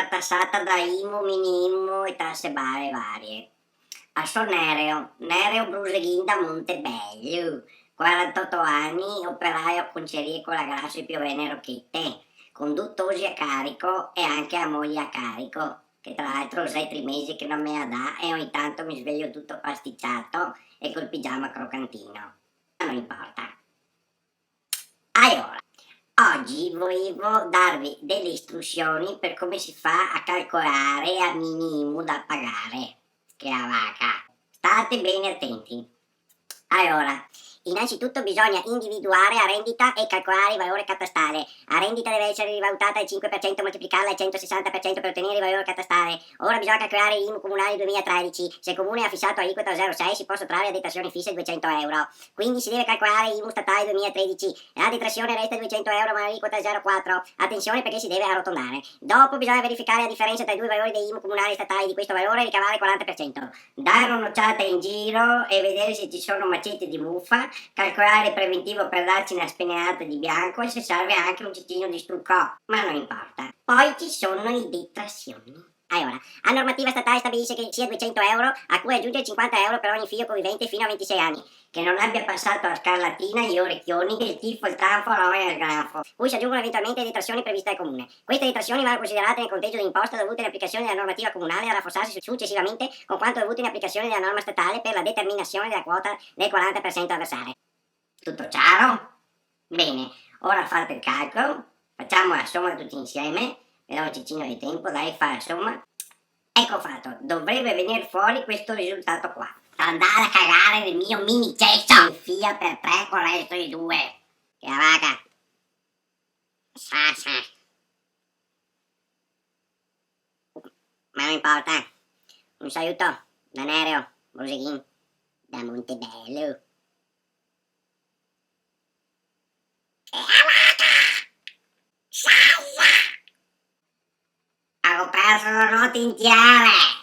tassata da IMU, mini IMU e tasse varie. A Nereo Bruseghinda Montebello, 48 anni, operaio a concerie con la Grassi Piovene Rocchette, conduttosi a carico e anche a moglie a carico, che tra l'altro 6 mesi che non me la dà e ogni tanto mi sveglio tutto pasticciato e col pigiama croccantino. Ma non importa. Allora, oggi volevo darvi delle istruzioni per come si fa a calcolare a minimo da pagare, che è la vaca. State bene attenti. Allora, innanzitutto bisogna individuare a rendita e calcolare il valore catastale. A rendita deve essere rivalutata al 5%, moltiplicarla al 160% per ottenere il valore catastale. Ora bisogna calcolare l'IMU comunale 2013. Se il comune ha fissato aliquota 0,6 si può sottrarre a detrazione fissa 200 euro. Quindi si deve calcolare l'IMU statale 2013. La detrazione resta 200 euro ma l'aliquota è 0,4. Attenzione perché si deve arrotondare. Dopo bisogna verificare la differenza tra i due valori dell'IMU comunale e statale di questo valore e ricavare il 40%. Dare un'occhiata in giro e vedere se ci sono macete di muffa, calcolare il preventivo per darci una spennata di bianco e se serve anche un cicchino di struccò, ma non importa. Poi ci sono le detrazioni. Allora, la normativa statale stabilisce che sia 200 euro a cui aggiungere 50 euro per ogni figlio convivente fino a 26 anni, che non abbia passato la scarlatina, gli orecchioni, il tifo, il tanfo, l'oria e il granfo, cui si aggiungono eventualmente le detrazioni previste dal comune. Queste detrazioni vanno considerate nel conteggio di imposta dovute in applicazione della normativa comunale e a rafforzarsi successivamente con quanto dovuto in applicazione della norma statale per la determinazione della quota del 40% da versare. Tutto chiaro? Bene, ora fate il calcolo, facciamo la somma tutti insieme, vediamo un cicino di tempo, dai, fa la somma. Ecco fatto, dovrebbe venire fuori questo risultato qua. Andare a cagare nel mio mini cesso in fila per 3 con il resto di 2. Che la vaga. Sa. Ma non importa. Un saluto da Nereo Bruseghin da Montebello. Che la vaga. Salva. Avevo perso la notte intera.